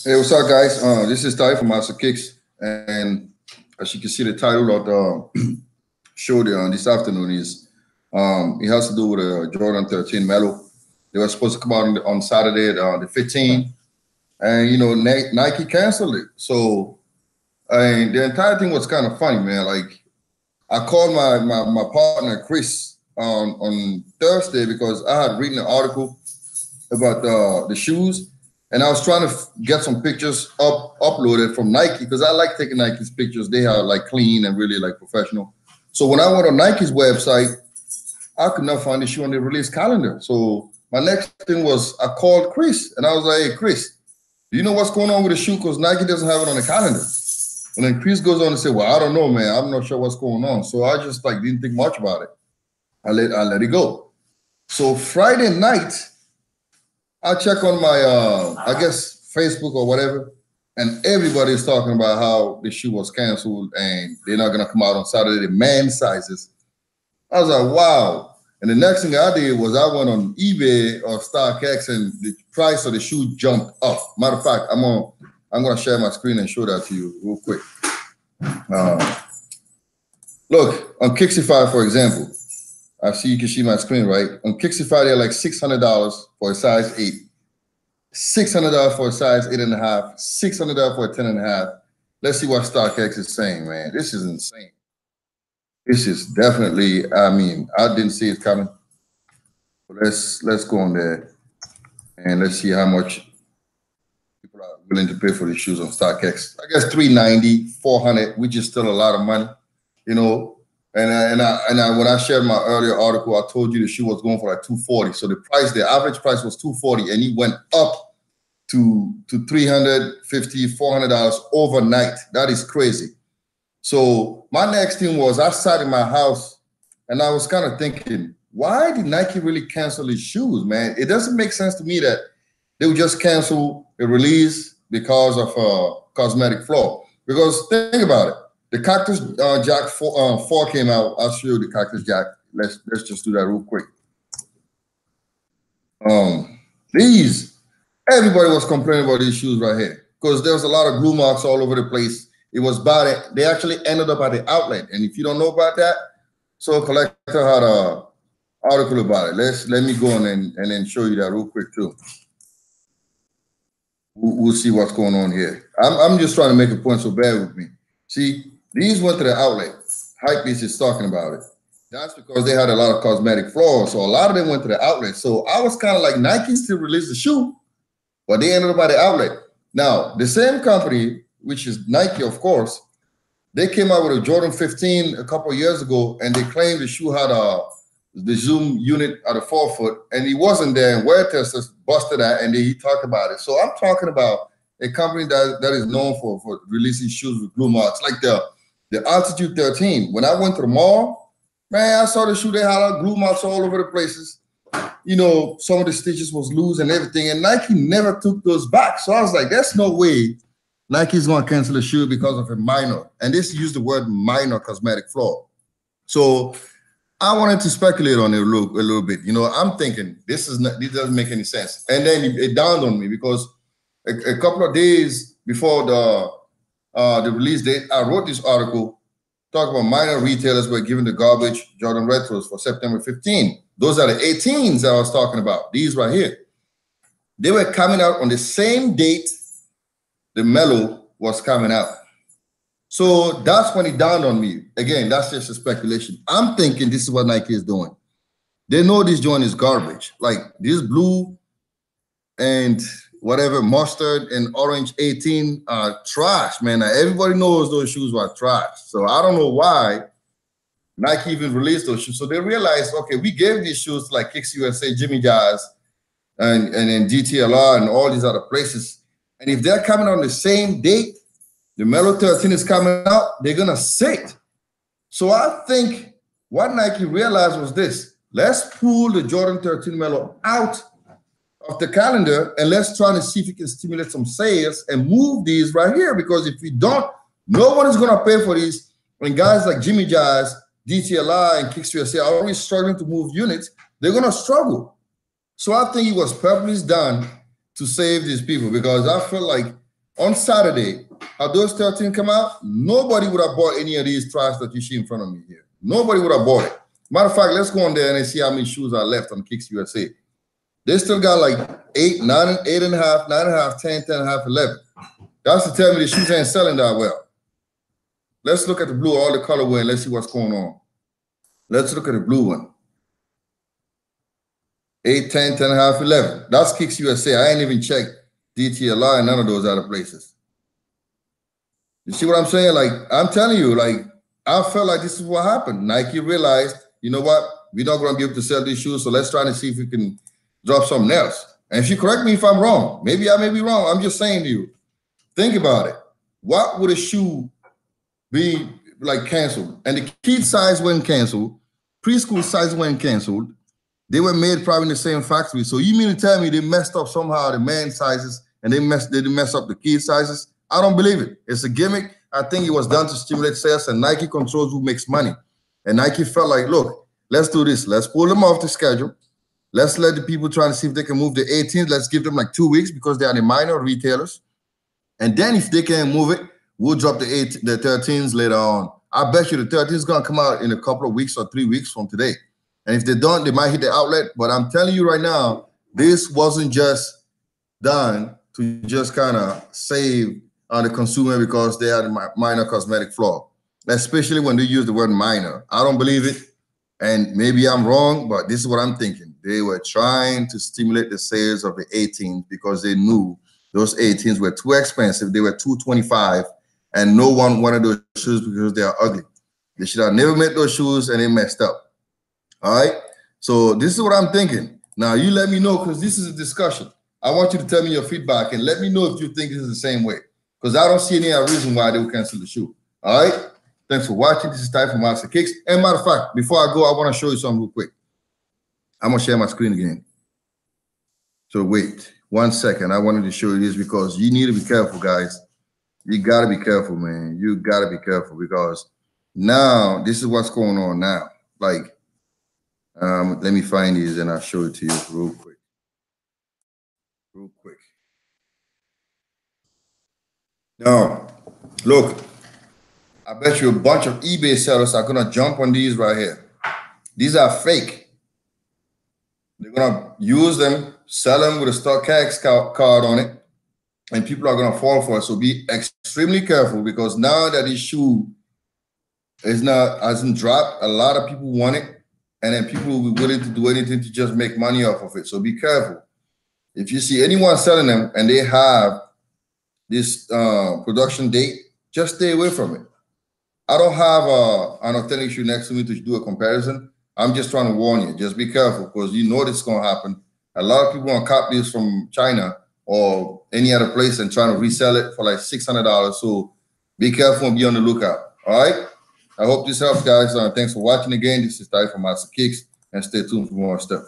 Hey, what's up, guys? This is Ty from Master Kicks, and as you can see, the title of the show there this afternoon is it has to do with Jordan 13 Melo. They were supposed to come out on Saturday, the 15th, and Nike canceled it. So and the entire thing was kind of funny, man. Like I called my partner Chris on Thursday because I had written an article about the shoes, and I was trying to get some pictures uploaded from Nike because I like taking Nike's pictures. They are like clean and really like professional. So when I went on Nike's website, I could not find the shoe on the release calendar. So my next thing was I called Chris and I was like, "Hey, Chris, do you know what's going on with the shoe? Because Nike doesn't have it on the calendar." And then Chris goes on and said, "Well, I don't know, man. I'm not sure what's going on." So I just like didn't think much about it. I let it go. So Friday night, I check on my I guess Facebook or whatever, and everybody's talking about how the shoe was canceled and they're not gonna come out on Saturday. The man sizes. I was like, wow. And the next thing I did was I went on eBay or StockX and the price of the shoe jumped up. Matter of fact, I'm gonna share my screen and show that to you real quick. Uh, Look on Kixify, for example. I see you can see my screen, right? On Kixify, they're like $600 for a size 8, $600 for a size 8.5, $600 for a 10.5. Let's see what StockX is saying, man. This is insane. This is definitely, I mean, I didn't see it coming. Let's go on there and let's see how much people are willing to pay for the shoes on StockX. I guess 390, 400, which is still a lot of money, you know. And when I shared my earlier article, I told you the shoe was going for like 240. So the average price was 240, and it went up to $350, $400 overnight. That is crazy. So my next thing was I sat in my house and I was kind of thinking, why did Nike really cancel these shoes, man? It doesn't make sense to me that they would just cancel a release because of a cosmetic flaw. Because think about it. The Cactus Jack 4 came out. I'll show you the Cactus Jack. Let's just do that real quick. These everybody was complaining about these shoes right here because there was a lot of glue marks all over the place. It was bad. They actually ended up at the outlet, and if you don't know about that, so Collector had a article about it. Let me go on and then show you that real quick too. We'll see what's going on here. I'm just trying to make a point, so bear with me. See. These went to the outlet. Hypebeast is talking about it. That's because they had a lot of cosmetic flaws. So a lot of them went to the outlet. So I was kind of like, Nike still released the shoe, but they ended up at the outlet. Now, the same company, which is Nike, of course, they came out with a Jordan 15 a couple of years ago, and they claimed the shoe had the zoom unit at the forefoot, and he wasn't there, and wear testers busted that, and he talked about it. So I'm talking about a company that is known for releasing shoes with glue marks, like the Altitude 13. When I went to the mall, man, I saw the shoe. They had glue marks all over the places. You know, some of the stitches was loose and everything. And Nike never took those back. So I was like, there's no way Nike's going to cancel a shoe because of a minor. And this used the word minor cosmetic flaw. So I wanted to speculate on it a little bit. You know, I'm thinking this doesn't make any sense. And then it dawned on me because a couple of days before the release date, I wrote this article talking about minor retailers were given the garbage Jordan retros for September 15. Those are the 18s that I was talking about. These right here. They were coming out on the same date the Melo was coming out. So that's when it dawned on me. Again, that's just a speculation. I'm thinking this is what Nike is doing. They know this joint is garbage. Like this blue and whatever mustard and orange 18 are trash, man. Now, everybody knows those shoes were trash. So I don't know why Nike even released those shoes. So they realized, okay, we gave these shoes to like Kicks USA, Jimmy Jazz, and then DTLR and all these other places. And if they're coming on the same date, the Melo 13 is coming out, they're gonna sit. So I think what Nike realized was this: let's pull the Jordan 13 Melo out of the calendar and let's try to see if we can stimulate some sales and move these right here. Because if we don't, no one is going to pay for these. When guys like Jimmy Jazz, DTLR, and Kicks USA are already struggling to move units, they're going to struggle. So I think it was purposely done to save these people because I feel like on Saturday, how those 13 come out, nobody would have bought any of these trash that you see in front of me here. Nobody would have bought it. Matter of fact, let's go on there and see how many shoes are left on Kicks USA. They still got like 8, 9, 8.5, 9.5, 10, 10.5, 11. That's to tell me the shoes ain't selling that well. Let's look at the blue, all the colorway, and let's see what's going on. Let's look at the blue one. 8, 10, 10.5, 11. That's Kicks USA. I ain't even checked DTLR and none of those other places. You see what I'm saying? Like, I'm telling you, like, I felt like this is what happened. Nike realized, you know what? We're not going to be able to sell these shoes, so let's try to see if we can drop something else. And if you correct me if I'm wrong, maybe I may be wrong. I'm just saying to you, think about it. What would a shoe be like canceled? And the kid size wasn't canceled. Preschool size wasn't canceled. They were made probably in the same factory. So you mean to tell me they messed up somehow the man sizes and they didn't mess up the kid sizes? I don't believe it. It's a gimmick. I think it was done to stimulate sales, and Nike controls who makes money. And Nike felt like, look, let's do this. Let's pull them off the schedule. Let's let the people try to see if they can move the 18th. Let's give them like 2 weeks because they are the minor retailers. And then if they can't move it, we'll drop the 13s later on. I bet you the 13 is going to come out in a couple of weeks or 3 weeks from today. And if they don't, they might hit the outlet. But I'm telling you right now, this wasn't just done to just kind of save the consumer because they had a minor cosmetic flaw, especially when they use the word minor. I don't believe it. And maybe I'm wrong, but this is what I'm thinking. They were trying to stimulate the sales of the 18s because they knew those 18s were too expensive. They were $225, and no one wanted those shoes because they are ugly. They should have never made those shoes, and they messed up. All right? So this is what I'm thinking. Now, you let me know, because this is a discussion. I want you to tell me your feedback, and let me know if you think this is the same way, because I don't see any other reason why they would cancel the shoe. All right? Thanks for watching. This is Ty from Master Kicks. And matter of fact, before I go, I want to show you something real quick. I'm going to share my screen again. So wait 1 second. I wanted to show you this because you need to be careful, guys. You got to be careful, man. You got to be careful because now this is what's going on now. Like, let me find these and I'll show it to you real quick. Real quick. Now, look. I bet you a bunch of eBay sellers are going to jump on these right here. These are fake. They're going to use them, sell them with a StockX card on it, and people are going to fall for it. So be extremely careful because now that this shoe hasn't dropped, a lot of people want it, and then people will be willing to do anything to just make money off of it. So be careful. If you see anyone selling them and they have this production date, just stay away from it. I don't have an authentic shoe next to me to do a comparison. I'm just trying to warn you. Just be careful because you know this is going to happen. A lot of people want to copy this from China or any other place and trying to resell it for like $600. So be careful and be on the lookout. All right? I hope this helps, guys. Thanks for watching again. This is Ty from Master Kicks, and stay tuned for more stuff.